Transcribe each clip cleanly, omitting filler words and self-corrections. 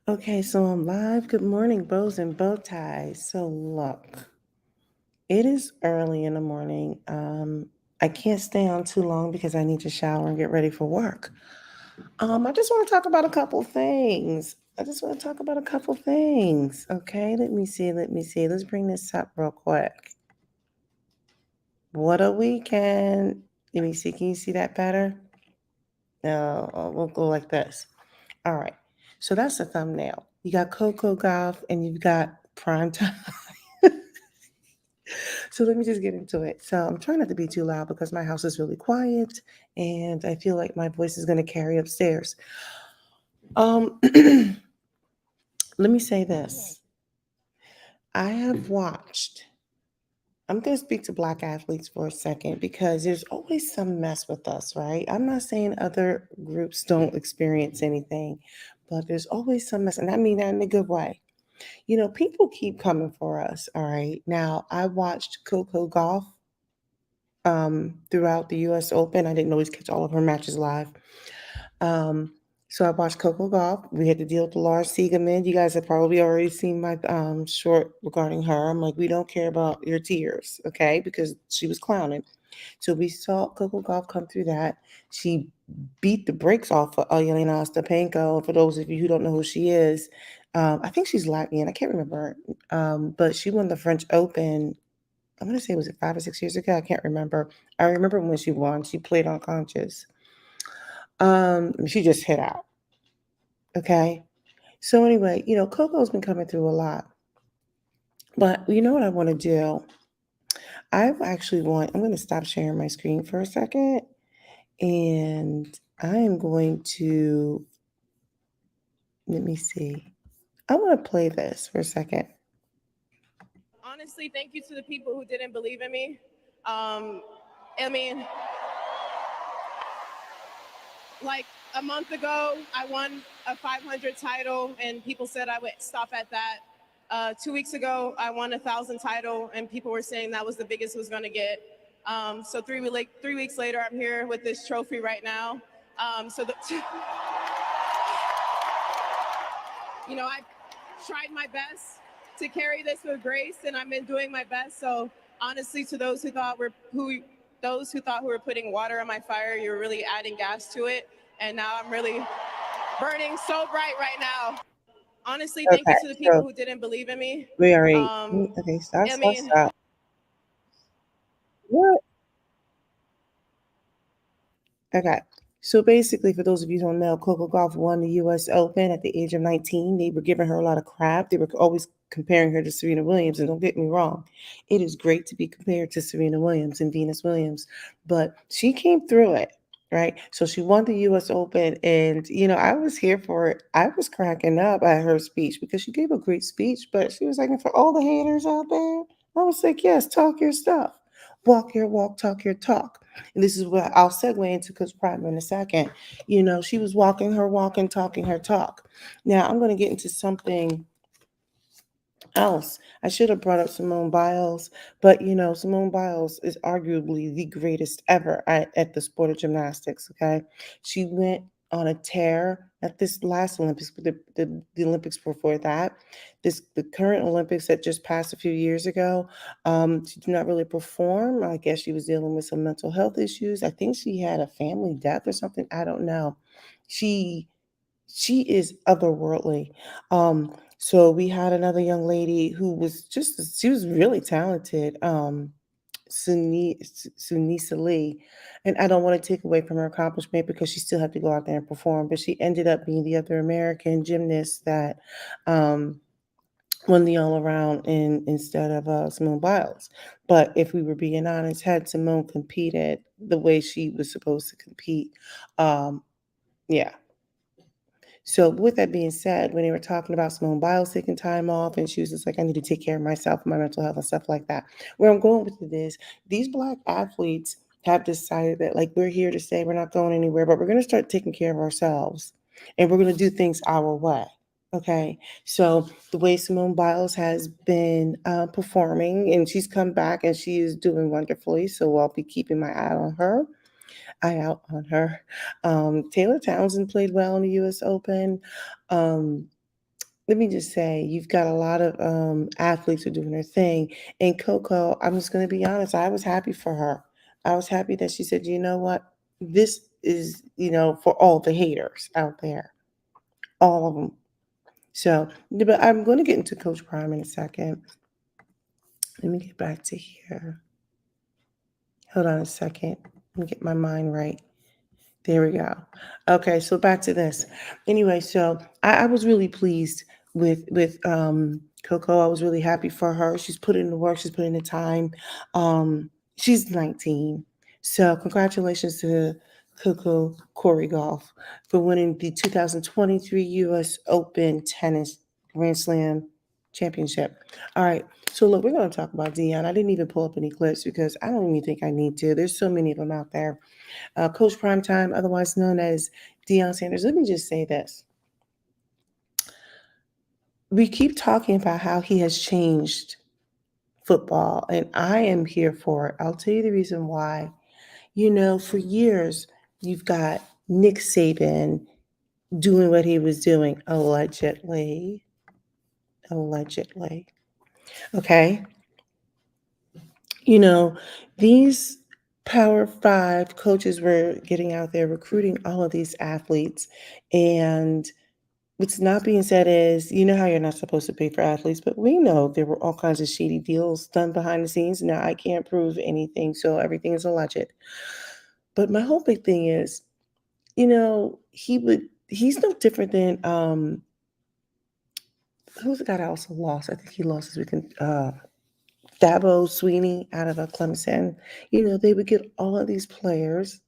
Okay, so I'm live. Good morning, bows and bow ties. So look, it is early in the morning. I can't stay on too long because I need to shower and get ready for work. I just want to talk about a couple things. Okay, let me see. Let's bring this up real quick. What a weekend. Let me see. Can you see that better? No, we'll go like this. All right. So that's the thumbnail. You got Coco Golf and you've got prime time. So let me just get into it. So I'm trying not to be too loud because my house is really quiet and I feel like my voice is going to carry upstairs. Let me say this. I have watched, I'm going to speak to Black athletes for a second because there's always some mess with us, right? I'm not saying other groups don't experience anything, but there's always some mess. And I mean that in a good way. You know, people keep coming for us. All right. Now, I watched Coco Golf throughout the US Open. I didn't always catch all of her matches live. Um, so I watched Coco Golf. We had to deal with the Lars Siegerman. You guys have probably already seen my short regarding her. I'm like, we don't care about your tears, okay? Because she was clowning. So we saw Coco Golf come through that. She beat the brakes off of Yelena Ostapenko. For those of you who don't know who she is, I think she's Latvian. I can't remember. But she won the French Open. I'm gonna say, was it 5 or 6 years ago? I can't remember. I remember when she won. She played unconscious. She just hit out. Okay. So anyway, you know, Coco's been coming through a lot. But you know what I want to do? I'm gonna stop sharing my screen for a second and I am going to let me see. I want to play this for a second. Honestly, thank you to the people who didn't believe in me. Um, I mean, like a month ago, I won a 500 title, and people said I would stop at that. 2 weeks ago, I won 1,000 title, and people were saying that was the biggest it was going to get. So 3 weeks later, I'm here with this trophy right now. So the, I tried my best to carry this with grace, and I've been doing my best. So honestly, to those who thought we were putting water on my fire, you're really adding gas to it. And now I'm really burning so bright right now. Honestly, thank Okay, you to the people so who didn't believe in me. we already Um, okay, stop, I stop, mean, stop. What? Okay. So basically, for those of you who don't know, Coco Gauff won the U.S. Open at the age of 19. They were giving her a lot of crap. They were always comparing her to Serena Williams. And don't get me wrong, it is great to be compared to Serena Williams and Venus Williams. But she came through it, right? So she won the U.S. Open. And, you know, I was here for it. I was cracking up at her speech because she gave a great speech. But she was like, "And for all the haters out there," I was like, yes, talk your stuff. Walk your walk, talk your talk. And this is what I'll segue into Coach Prime in a second. You know, she was walking her walk and talking her talk. Now I'm going to get into something else. I should have brought up Simone Biles, but you know, Simone Biles is arguably the greatest ever at the sport of gymnastics. Okay, she went on a tear at this last Olympics, but the Olympics before that, the current Olympics that just passed a few years ago. She did not really perform. I guess she was dealing with some mental health issues. I think she had a family death or something. I don't know. She she is otherworldly. So we had another young lady who was she was really talented. Sunisa Lee. And I don't want to take away from her accomplishment because she still had to go out there and perform, but she ended up being the other American gymnast that um, won the all around instead of Simone Biles. But if we were being honest, had Simone competed the way she was supposed to compete, um, yeah, so with that being said, when they were talking about Simone Biles taking time off, and she was just like, I need to take care of myself, my mental health, and stuff like that. Where I'm going with it is these Black athletes have decided that like we're here to stay, we're not going anywhere, but we're going to start taking care of ourselves, and we're going to do things our way. Okay, so the way Simone Biles has been performing, and she's come back and she is doing wonderfully. So I'll be keeping my eye out on her. Taylor Townsend played well in the U.S. Open. Um, let me just say, you've got a lot of athletes who are doing their thing. And Coco, I'm just going to be honest, I was happy for her. I was happy that she said, you know what? This is, for all the haters out there, all of them. So, but I'm going to get into Coach Prime in a second. Let me get back to here. Hold on a second. Let me get my mind right. There we go. Okay, so back to this. Anyway, so I was really pleased with Coco. I was really happy for her. She's put in the work. She's put in the time. She's 19. So congratulations to Coco Corey Golf for winning the 2023 U.S. Open Tennis Grand Slam Championship. All right. So look, we're going to talk about Dion. I didn't even pull up any clips because I don't even think I need to. There's so many of them out there. Coach Primetime, otherwise known as Deion Sanders. Let me just say this. We keep talking about how he has changed football, and I am here for it. I'll tell you the reason why. For years, you've got Nick Saban doing what he was doing, allegedly. Allegedly. Okay. You know, these Power Five coaches were getting out there recruiting all of these athletes, and what's not being said is, how you're not supposed to pay for athletes, but we know there were all kinds of shady deals done behind the scenes. Now, I can't prove anything, so everything is alleged. But my whole big thing is, he's no different than, who's the guy that also lost? I think he lost this weekend. Dabo Sweeney out of Clemson. They would get all of these players,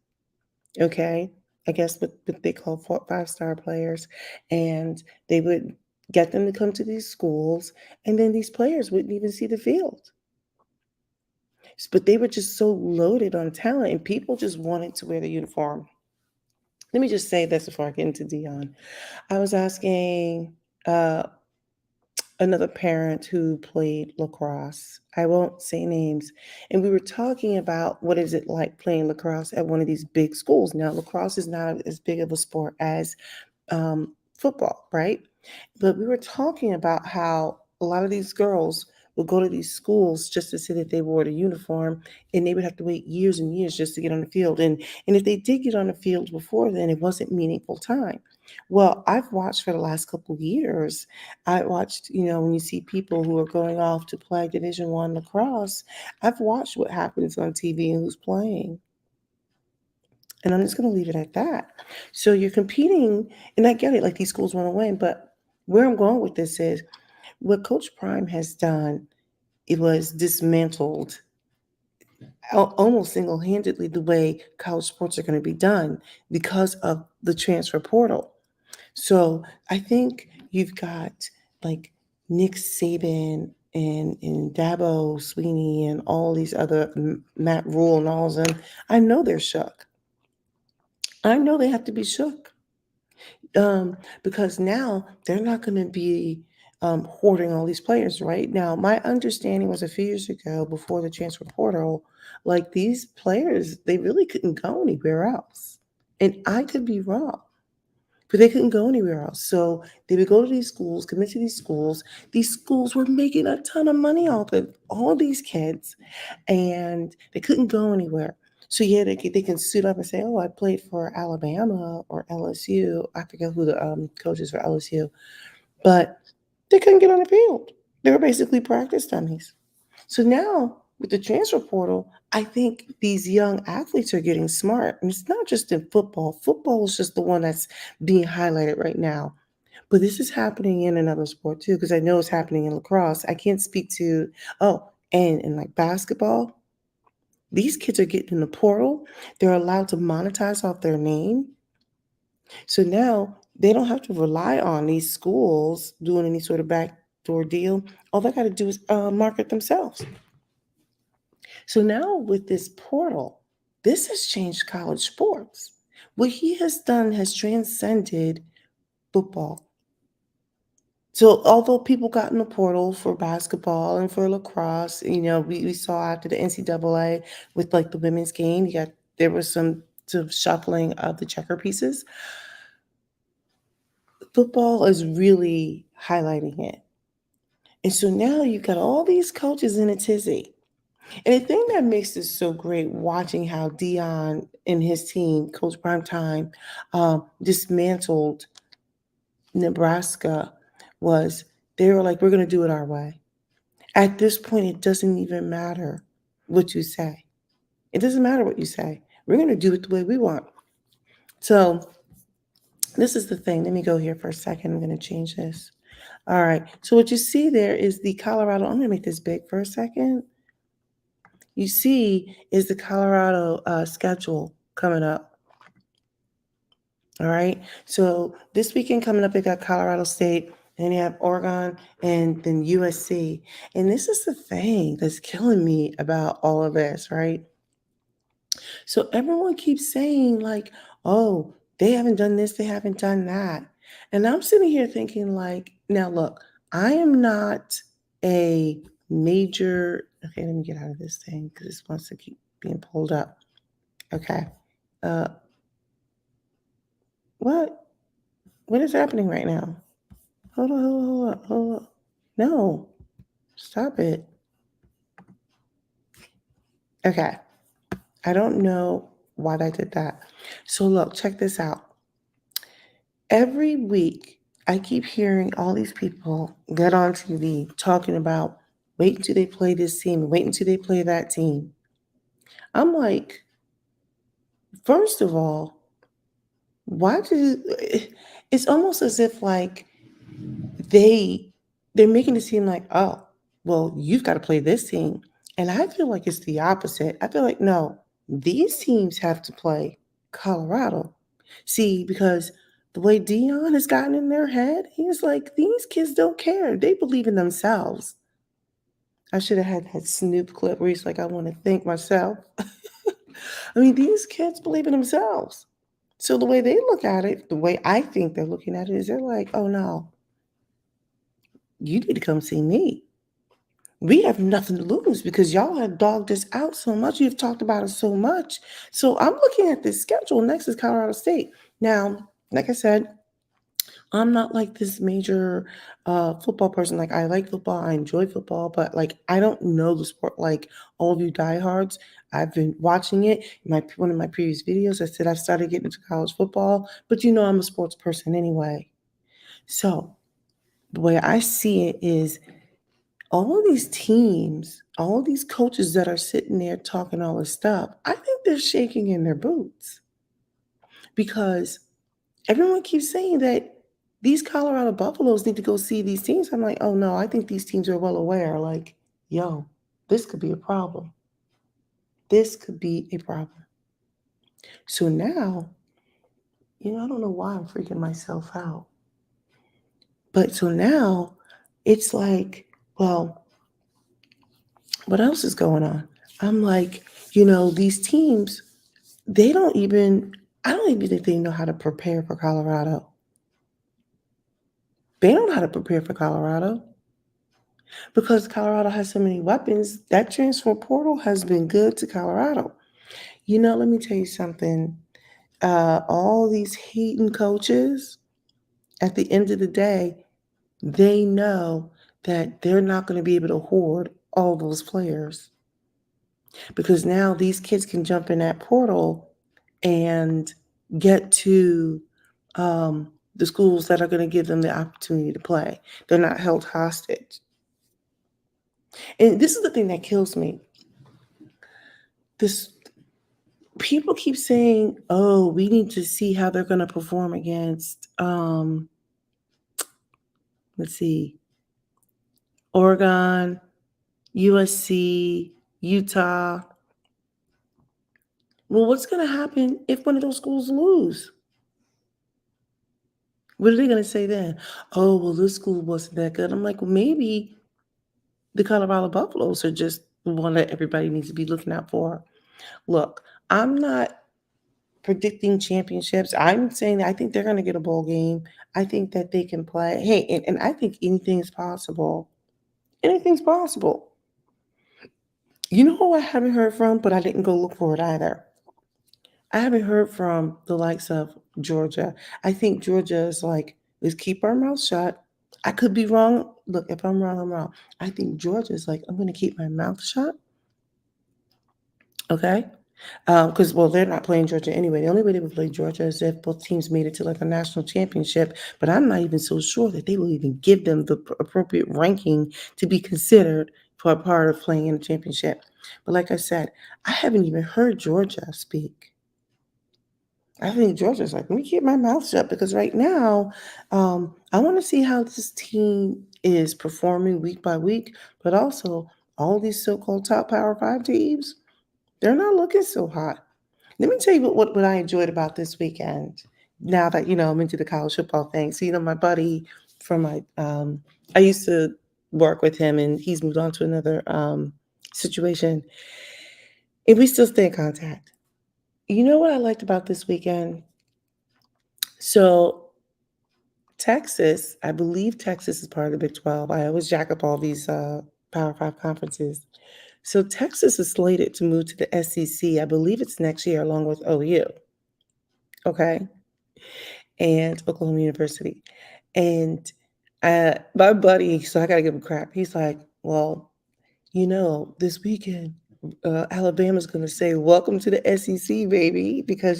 okay? I guess what they call 5-star players, and they would get them to come to these schools, and then these players wouldn't even see the field. But they were just so loaded on talent, and people just wanted to wear the uniform. Let me just say this before I get into Dion. I was asking uh, another parent who played lacrosse. I won't say names. And we were talking about what is it like playing lacrosse at one of these big schools. Now, lacrosse is not as big of a sport as football, right? But we were talking about how a lot of these girls would go to these schools just to say that they wore the uniform, and they would have to wait years and years just to get on the field. And if they did get on the field before then, it wasn't meaningful time. Well, I've watched for the last couple of years. I watched, when you see people who are going off to play Division One lacrosse, I've watched what happens on TV and who's playing. And I'm just going to leave it at that. So you're competing, and I get it, like these schools want to win, but where I'm going with this is what Coach Prime has done, it was dismantled almost single-handedly the way college sports are going to be done because of the transfer portal. So I think you've got like Nick Saban and Dabo Sweeney and all these other Matt Rule and all of them. I know they're shook. I know they have to be shook because now they're not going to be hoarding all these players, right? Now, my understanding was a few years ago before the transfer portal, like these players, they really couldn't go anywhere else. And I could be wrong, but they couldn't go anywhere else. So they would go to these schools, commit to these schools. These schools were making a ton of money off of all these kids, and they couldn't go anywhere. So yeah, they can suit up and say, "Oh, I played for Alabama or LSU." I forget who the coaches for LSU, but they couldn't get on the field. They were basically practice dummies. So now with the transfer portal, I think these young athletes are getting smart. And it's not just in football. Football is just the one that's being highlighted right now. But this is happening in another sport too, because I know it's happening in lacrosse. I can't speak to, and in like basketball, these kids are getting in the portal. They're allowed to monetize off their name. So now they don't have to rely on these schools doing any sort of backdoor deal. All they got to do is market themselves. So now with this portal, this has changed college sports. What he has done has transcended football. So although people got in the portal for basketball and for lacrosse, we saw after the NCAA with like the women's game, there was some sort of shuffling of the checker pieces. Football is really highlighting it. And so now you've got all these coaches in a tizzy. And the thing that makes this so great, watching how Dion and his team, Coach Primetime, dismantled Nebraska, was they were like, we're going to do it our way. At this point, it doesn't even matter what you say. It doesn't matter what you say. We're going to do it the way we want. So this is the thing. Let me go here for a second. I'm going to change this. All right. So what you see there is the Colorado. I'm going to make this big for a second. You see is the Colorado schedule coming up. All right. So this weekend coming up, they got Colorado State, and you have Oregon, and then USC. And this is the thing that's killing me about all of this, right? So everyone keeps saying, like, oh, they haven't done this, they haven't done that. And I'm sitting here thinking, like, now look, I am not a major, okay, let me get out of this thing because this wants to keep being pulled up. Okay. Uh, what? What is happening right now? Hold on, hold on. No, stop it. Okay. I don't know why I did that. So look, check this out. Every week, I keep hearing all these people get on TV talking about wait until they play this team, wait until they play that team. I'm like, first of all, why do it's almost as if like they're making it seem like, oh, well, you've got to play this team. And I feel like it's the opposite. I feel like, no, these teams have to play Colorado. See, because the way Dion has gotten in their head, he's like, these kids don't care. They believe in themselves. I should have had that Snoop clip where he's like, I want to thank myself. I mean, these kids believe in themselves. So the way they look at it, the way I think they're looking at it is they're like, oh no, you need to come see me. We have nothing to lose because y'all have dogged us out so much. You've talked about us so much. So I'm looking at this schedule. Next is Colorado State. Now, like I said, I'm not like this major football person. Like I like football, I enjoy football, but like I don't know the sport like all of you diehards. I've been watching it. In one of my previous videos, I said I've started getting into college football, but you know I'm a sports person anyway. So the way I see it is all of these teams, all of these coaches that are sitting there talking all this stuff, I think they're shaking in their boots because everyone keeps saying that these Colorado Buffaloes need to go see these teams. I'm like, oh no, I think these teams are well aware. Like, yo, this could be a problem. This could be a problem. So now, I don't know why I'm freaking myself out. But so now it's like, well, what else is going on? I'm like, these teams, I don't even think they know how to prepare for Colorado. They don't know how to prepare for Colorado because Colorado has so many weapons. That transfer portal has been good to Colorado. Let me tell you something. All these hating coaches, at the end of the day, they know that they're not going to be able to hoard all those players because now these kids can jump in that portal and get to the schools that are going to give them the opportunity to play. They're not held hostage. And this is the thing that kills me. This people keep saying, "Oh, we need to see how they're going to perform against let's see, Oregon, USC, Utah." Well, what's going to happen if one of those schools lose? What are they going to say then? Oh, well, this school wasn't that good. I'm like, well, maybe the Colorado Buffaloes are just the one that everybody needs to be looking out for. Look, I'm not predicting championships. I'm saying that I think they're going to get a bowl game. I think that they can play. Hey, and I think anything is possible. Anything's possible. You know who I haven't heard from, but I didn't go look for it either. I haven't heard from the likes of Georgia. I think Georgia is like, let's keep our mouth shut. I could be wrong. Look, if I'm wrong, I'm wrong. I think Georgia's like, I'm going to keep my mouth shut. Okay. Because well, they're not playing Georgia anyway. The only way they would play Georgia is if both teams made it to like a national championship. But I'm not even so sure that they will even give them the appropriate ranking to be considered for a part of playing in the championship. But like I said, I haven't even heard Georgia speak. I think Georgia's like, let me keep my mouth shut because right now, I want to see how this team is performing week by week, but also all these so-called top Power Five teams, they're not looking so hot. Let me tell you what I enjoyed about this weekend. Now that I'm into the college football thing. So my buddy from my I used to work with him, and he's moved on to another situation, and we still stay in contact. You know what I liked about this weekend? So Texas, I believe Texas is part of the Big 12. I always jack up all these Power Five conferences. So Texas is slated to move to the SEC. I believe it's next year, along with OU. Okay, and Oklahoma University. And my buddy, so I gotta give him crap. He's like, well, this weekend, Alabama's gonna say, "Welcome to the SEC, baby," because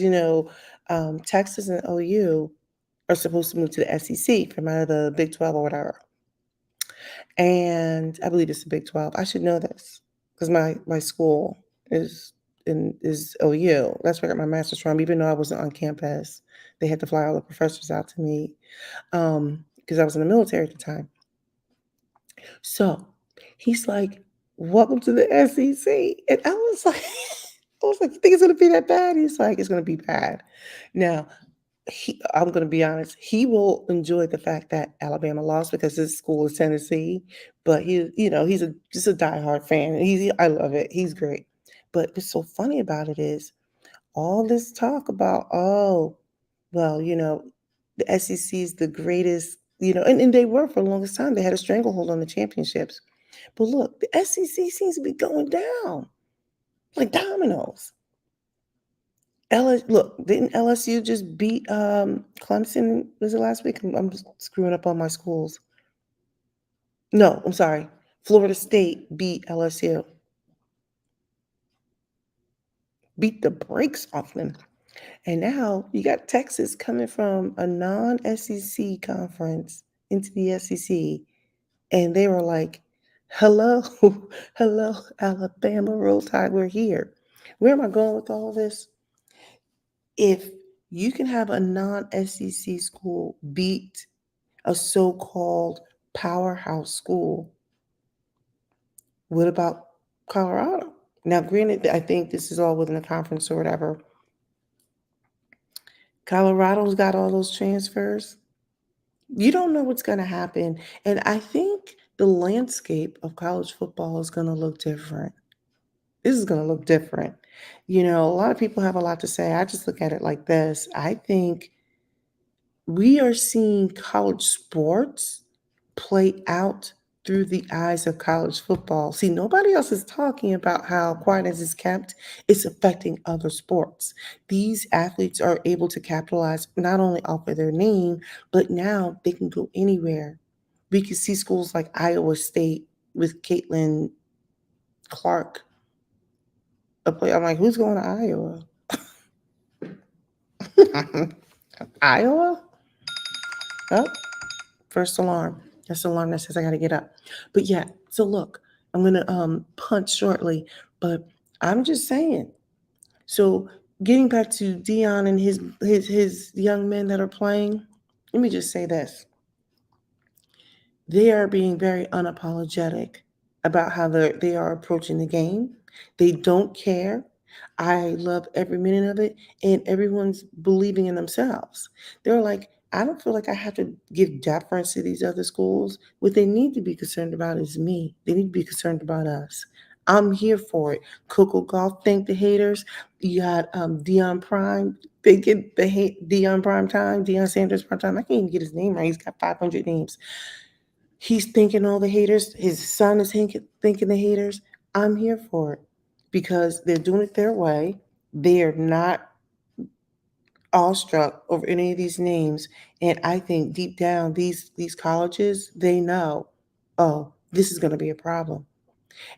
Texas and OU are supposed to move to the SEC from out of the Big 12 or whatever. And I believe it's the Big 12. I should know this because my school is OU. That's where I got my master's from, even though I wasn't on campus. They had to fly all the professors out to meet because I was in the military at the time. So he's like, "Welcome to the SEC," and I was like, "You think it's gonna be that bad?" He's like, "It's gonna be bad." Now, I'm going to be honest. He will enjoy the fact that Alabama lost because his school is Tennessee. But he's just a diehard fan. I love it. He's great. But what's so funny about it is all this talk about, oh, well, the SEC is the greatest, and they were for the longest time. They had a stranglehold on the championships. But look, the SEC seems to be going down like dominoes. Look, didn't LSU just beat Clemson? Was it last week? I'm screwing up on my schools. No, I'm sorry. Florida State beat LSU, beat the brakes off them. And now you got Texas coming from a non-SEC conference into the SEC, and they were like, "Hello, hello, Alabama, Roll Tide, we're here." Where am I going with all this? If you can have a non-SEC school beat a so-called powerhouse school, what about Colorado? Now, granted, I think this is all within a conference or whatever. Colorado's got all those transfers. You don't know what's going to happen. And I think the landscape of college football is going to look different. This is going to look different. A lot of people have a lot to say. I just look at it like this. I think we are seeing college sports play out through the eyes of college football. See, nobody else is talking about how quiet as it's kept, it's affecting other sports. These athletes are able to capitalize not only off of their name, but now they can go anywhere. We can see schools like Iowa State with Caitlin Clark. I'm like, who's going to Iowa? Iowa? Oh, first alarm. That's the alarm that says I gotta get up. But yeah, so look, I'm gonna punch shortly, but I'm just saying. So getting back to Dion and his young men that are playing, let me just say this. They are being very unapologetic about how they are approaching the game. They don't care. I love every minute of it, and everyone's believing in themselves. They're like, I don't feel like I have to give deference to these other schools. What they need to be concerned about is me. They need to be concerned about us. I'm here for it. Coco Golf, thank the haters. You got Dion Prime, they get the hate. Dion Prime Time, Dion Sanders Prime Time. I can't even get his name right. He's got 500 names. He's thinking all the haters. His son is thinking the haters. I'm here for it because they're doing it their way. They are not awestruck over any of these names. And I think deep down, these colleges, they know, oh, this is going to be a problem.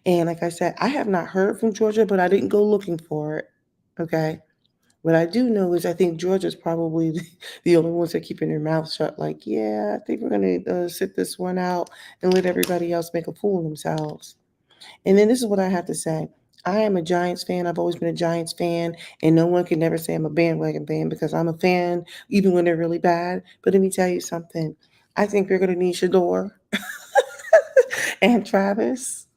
And like I said, I have not heard from Georgia, but I didn't go looking for it. Okay. What I do know is I think Georgia's probably the only ones that are keeping their mouths shut. Like, yeah, I think we're going to sit this one out and let everybody else make a fool of themselves. And then this is what I have to say. I am a Giants fan. I've always been a Giants fan, and no one can never say I'm a bandwagon fan because I'm a fan even when they're really bad. But let me tell you something. I think we're going to need Shador and Travis,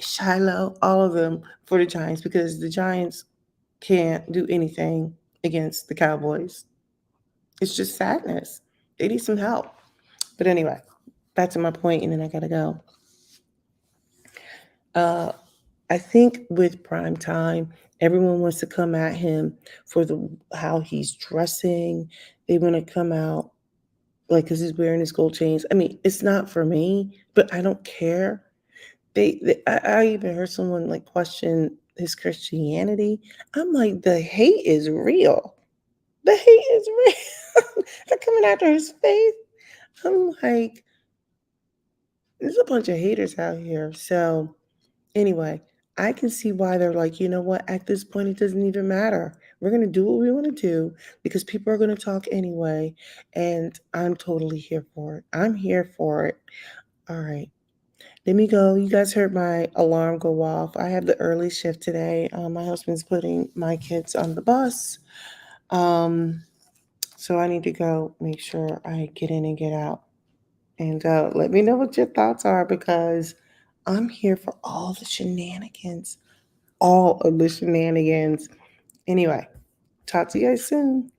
Shiloh, all of them for the Giants because the Giants can't do anything against the Cowboys. It's just sadness. They need some help. But anyway, back to my point, and then I gotta go. Uh, I think with prime time, everyone wants to come at him for the how he's dressing. They want to come out like because he's wearing his gold chains. I mean, it's not for me, but I don't care. I even heard someone like question his Christianity. I'm like, the hate is real. The hate is real. They're coming after his faith. I'm like, there's a bunch of haters out here. So anyway, I can see why they're like, you know what? At this point, it doesn't even matter. We're going to do what we want to do because people are going to talk anyway. And I'm totally here for it. I'm here for it. All right. Let me go. You guys heard my alarm go off. I have the early shift today. My husband's putting my kids on the bus. Um, so I need to go make sure I get in and get out. And let me know what your thoughts are because I'm here for all the shenanigans. All of the shenanigans. Anyway, talk to you guys soon.